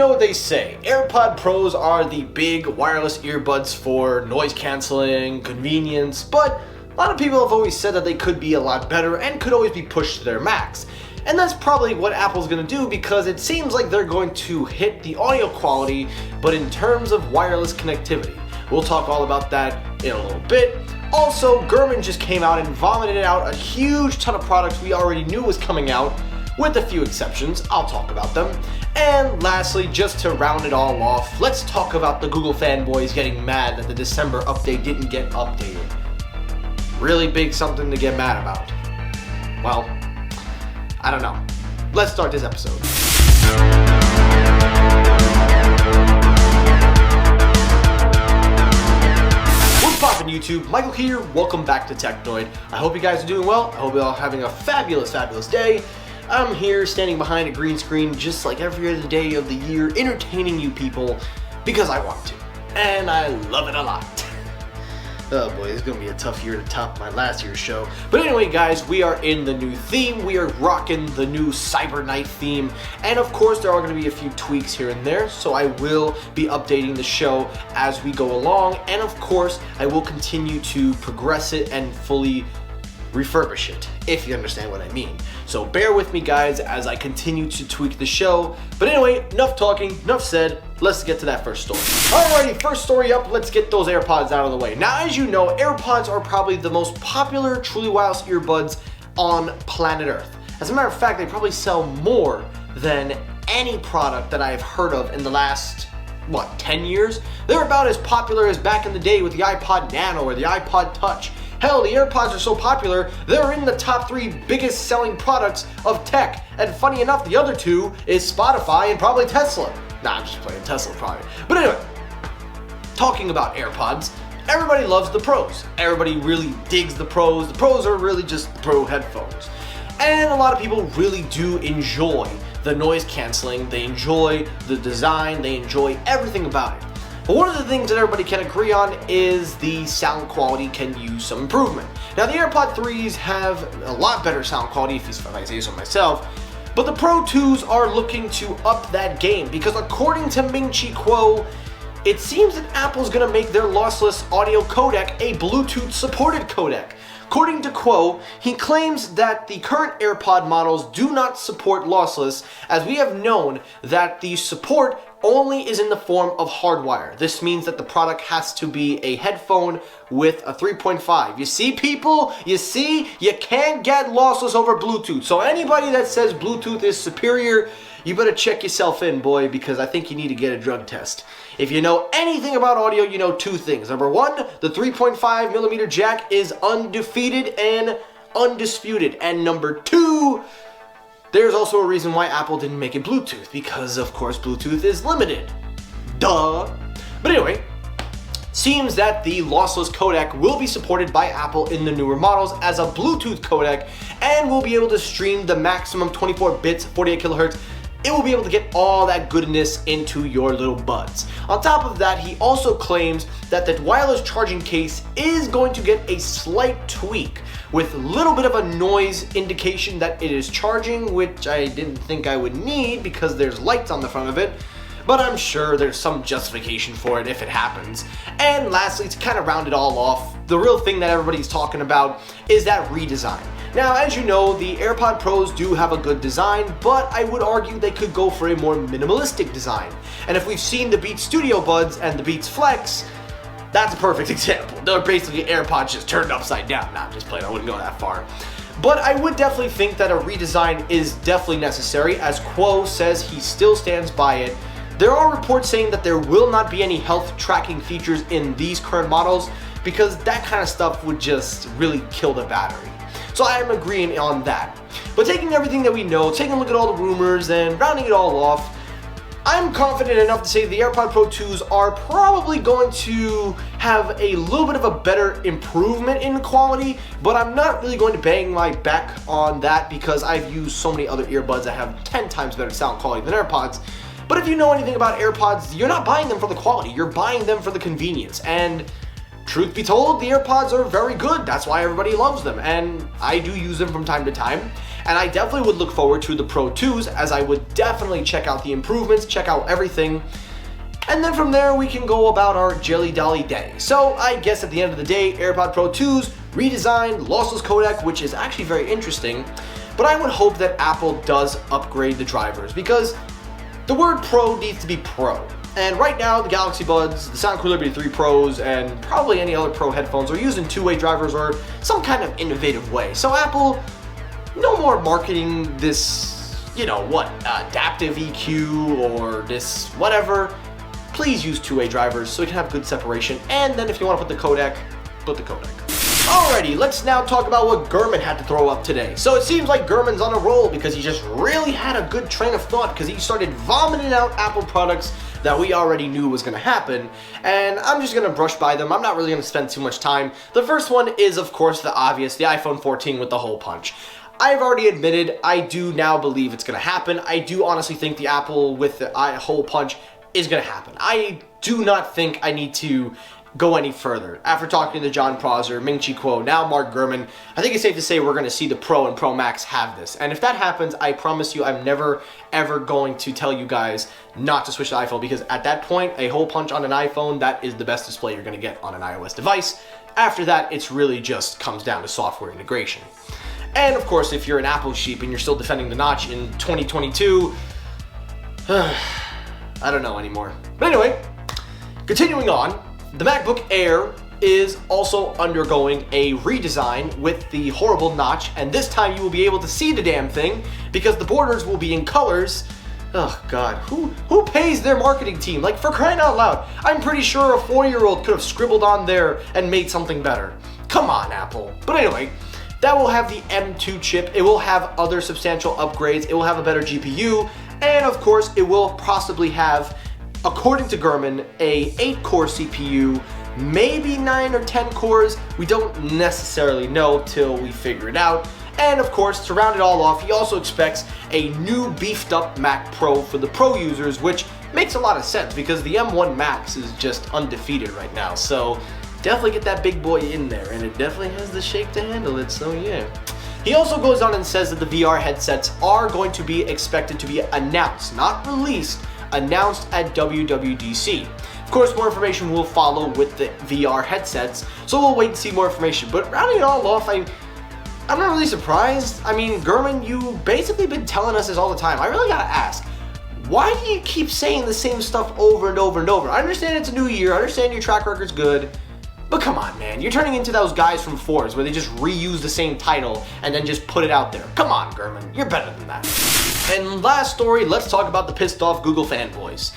know what they say, AirPod Pros are the big wireless earbuds for noise canceling, convenience, but a lot of people have always said that they could be a lot better and could always be pushed to their max. And that's probably what Apple's going to do, because it seems like they're going to hit the audio quality, but in terms of wireless connectivity. We'll talk all about that in a little bit. Also, Gurman just came out and vomited out a huge ton of products we already knew was coming out, with a few exceptions. I'll talk about them. And lastly, just to round it all off, let's talk about the Google fanboys getting mad that the December update didn't get updated. Really big something to get mad about. Well, I don't know. Let's start this episode. What's poppin' YouTube? Michael here. Welcome back to Technoid. I hope you guys are doing well. I hope you're all having a fabulous day. I'm here standing behind a green screen just like every other day of the year, entertaining you people because I want to. And I love it a lot. Oh boy, it's gonna be a tough year to top my last year's show. But anyway, guys, we are in the new theme. We are rocking the new Cyber Night theme. And of course, there are gonna be a few tweaks here and there. So I will be updating the show as we go along. And of course, I will continue to progress it and fully refurbish it, if you understand what I mean. So bear with me, guys, as I continue to tweak the show. But anyway, enough talking, enough said. Let's get to that first story. Alrighty, first story up, let's get those AirPods out of the way. Now, as you know, AirPods are probably the most popular truly wireless earbuds on planet Earth. As a matter of fact, they probably sell more than any product that I've heard of in the last, 10 years? They're about as popular as back in the day with the iPod Nano or the iPod Touch. Hell, the AirPods are so popular, they're in the top 3 biggest selling products of tech. And funny enough, the other 2 is Spotify and probably Tesla. Nah, I'm just playing Tesla probably. But anyway, talking about AirPods, everybody loves the Pros. Everybody really digs the Pros. The Pros are really just Pro headphones. And a lot of people really do enjoy the noise canceling. They enjoy the design. They enjoy everything about it. But one of the things that everybody can agree on is the sound quality can use some improvement. Now, the AirPod 3s have a lot better sound quality, if I say so myself, but the Pro 2s are looking to up that game because according to Ming-Chi Kuo, it seems that Apple's going to make their lossless audio codec a Bluetooth supported codec. According to Kuo, he claims that the current AirPod models do not support lossless, as we have known that the support only is in the form of hardwire. This means that the product has to be a headphone with a 3.5. You see, people? You see? You can't get lossless over Bluetooth. So anybody that says Bluetooth is superior, you better check yourself in, boy, because I think you need to get a drug test. If you know anything about audio, you know 2 things. Number 1, the 3.5 millimeter jack is undefeated and undisputed. And number 2, there's also a reason why Apple didn't make it Bluetooth, because of course Bluetooth is limited. Duh. But anyway, seems that the lossless codec will be supported by Apple in the newer models as a Bluetooth codec and will be able to stream the maximum 24 bits, 48 kilohertz. It will be able to get all that goodness into your little buds. On top of that, he also claims that the wireless charging case is going to get a slight tweak with a little bit of a noise indication that it is charging, which I didn't think I would need because there's lights on the front of it, but I'm sure there's some justification for it if it happens. And lastly, to kind of round it all off, the real thing that everybody's talking about is that redesign. Now, as you know, the AirPod Pros do have a good design, but I would argue they could go for a more minimalistic design. And if we've seen the Beats Studio Buds and the Beats Flex, that's a perfect example. They're basically AirPods just turned upside down. Nah, I'm just playing, I wouldn't go that far. But I would definitely think that a redesign is definitely necessary. As Kuo says, he still stands by it. There are reports saying that there will not be any health tracking features in these current models because that kind of stuff would just really kill the battery. So I am agreeing on that. But taking everything that we know, taking a look at all the rumors and rounding it all off, I'm confident enough to say the AirPod Pro 2s are probably going to have a little bit of a better improvement in quality, but I'm not really going to bang my back on that because I've used so many other earbuds that have 10 times better sound quality than AirPods. But if you know anything about AirPods, you're not buying them for the quality, you're buying them for the convenience. And truth be told, the AirPods are very good. That's why everybody loves them, and I do use them from time to time. and I definitely would look forward to the Pro 2s, as I would definitely check out the improvements, check out everything, and then from there we can go about our Jelly Dolly day. So I guess at the end of the day, AirPod Pro 2s, redesigned, lossless codec, which is actually very interesting, but I would hope that Apple does upgrade the drivers, because the word Pro needs to be Pro. And right now, the Galaxy Buds, the Soundcore Liberty 3 Pros, and probably any other Pro headphones are using two-way drivers or some kind of innovative way. So Apple, no more marketing this, adaptive EQ or this whatever. Please use two-way drivers so we can have good separation. And then if you want to put the codec, put the codec. Alrighty, let's now talk about what Gurman had to throw up today. So it seems like Gurman's on a roll because he just really had a good train of thought, because he started vomiting out Apple products that we already knew was going to happen, and I'm just going to brush by them. I'm not really going to spend too much time. The first one is, of course, the obvious, the iPhone 14 with the hole punch. I've already admitted I do now believe it's going to happen. I do honestly think the Apple with the hole punch is going to happen. I do not think I need to go any further. After talking to John Prosser, Ming-Chi Kuo, now Mark Gurman, I think it's safe to say we're going to see the Pro and Pro Max have this. And if that happens, I promise you I'm never, ever going to tell you guys not to switch to iPhone, because at that point, a hole punch on an iPhone, that is the best display you're going to get on an iOS device. After that, it's really just comes down to software integration. And of course, if you're an Apple sheep and you're still defending the notch in 2022, I don't know anymore. But anyway, continuing on, the MacBook Air is also undergoing a redesign with the horrible notch, and this time you will be able to see the damn thing because the borders will be in colors. Oh god, who pays their marketing team? Like, for crying out loud, I'm pretty sure a 4-year-old could have scribbled on there and made something better. Come on, Apple. But anyway, that will have the M2 chip, it will have other substantial upgrades, it will have a better GPU, and of course it will possibly have, according to Gurman, a 8-core CPU, maybe 9 or 10 cores. We don't necessarily know till we figure it out. And of course, to round it all off, he also expects a new beefed up Mac Pro for the Pro users, which makes a lot of sense because the M1 Max is just undefeated right now. So definitely get that big boy in there, and it definitely has the shape to handle it, so yeah. He also goes on and says that the VR headsets are going to be expected to be announced, not released, announced at WWDC. Of course, more information will follow with the VR headsets, so we'll wait and see more information. But rounding it all off, I'm not really surprised. I mean, Gurman, you basically been telling us this all the time. I really gotta ask, why do you keep saying the same stuff over and over and over? I understand it's a new year, I understand your track record's good, but come on, man, you're turning into those guys from Forza where they just reuse the same title and then just put it out there. Come on, Gurman, you're better than that. And last story, let's talk about the pissed off Google fanboys.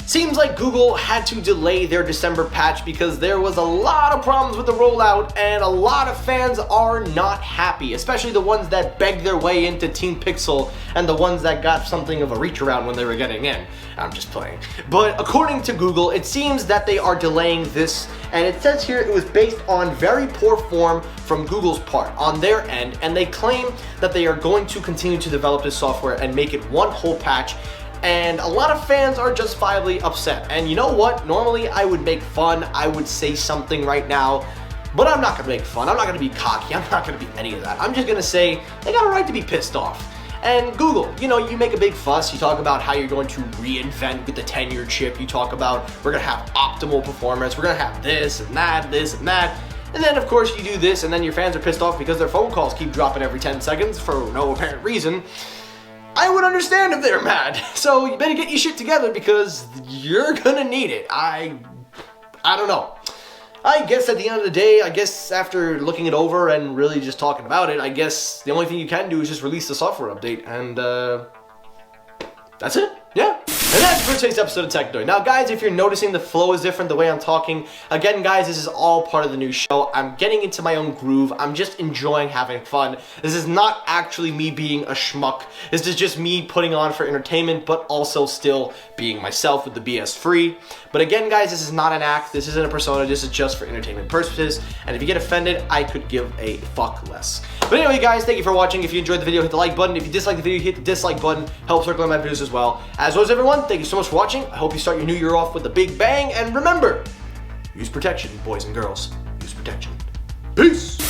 Seems like Google had to delay their December patch because there was a lot of problems with the rollout and a lot of fans are not happy, especially the ones that begged their way into Team Pixel and the ones that got something of a reach around when they were getting in. I'm just playing. But according to Google, it seems that they are delaying this, and it says here it was based on very poor form from Google's part on their end, and they claim that they are going to continue to develop this software and make it one whole patch. And a lot of fans are justifiably upset. And you know what? Normally I would make fun, I would say something right now, but I'm not gonna make fun, I'm not gonna be cocky, I'm not gonna be any of that. I'm just gonna say they got a right to be pissed off. And Google, you make a big fuss, you talk about how you're going to reinvent with the 10-year chip, you talk about we're gonna have optimal performance, we're gonna have this and that, and then of course you do this and then your fans are pissed off because their phone calls keep dropping every 10 seconds for no apparent reason. I would understand if they're mad. So you better get your shit together because you're gonna need it. I don't know. I guess at the end of the day, after looking it over and really just talking about it, I guess the only thing you can do is just release the software update, and that's it. Yeah. And that's for today's episode of Technoid. Now guys, if you're noticing the flow is different, the way I'm talking, again guys, this is all part of the new show. I'm getting into my own groove. I'm just enjoying having fun. This is not actually me being a schmuck. This is just me putting on for entertainment, but also still being myself with the BS free. But again guys, this is not an act. This isn't a persona. This is just for entertainment purposes. And if you get offended, I could give a fuck less. But anyway guys, thank you for watching. If you enjoyed the video, hit the like button. If you dislike the video, hit the dislike button. Help circle my videos as well. As always everyone, thank you so much for watching. I hope you start your new year off with a big bang. And remember, use protection, boys and girls. Use protection. Peace!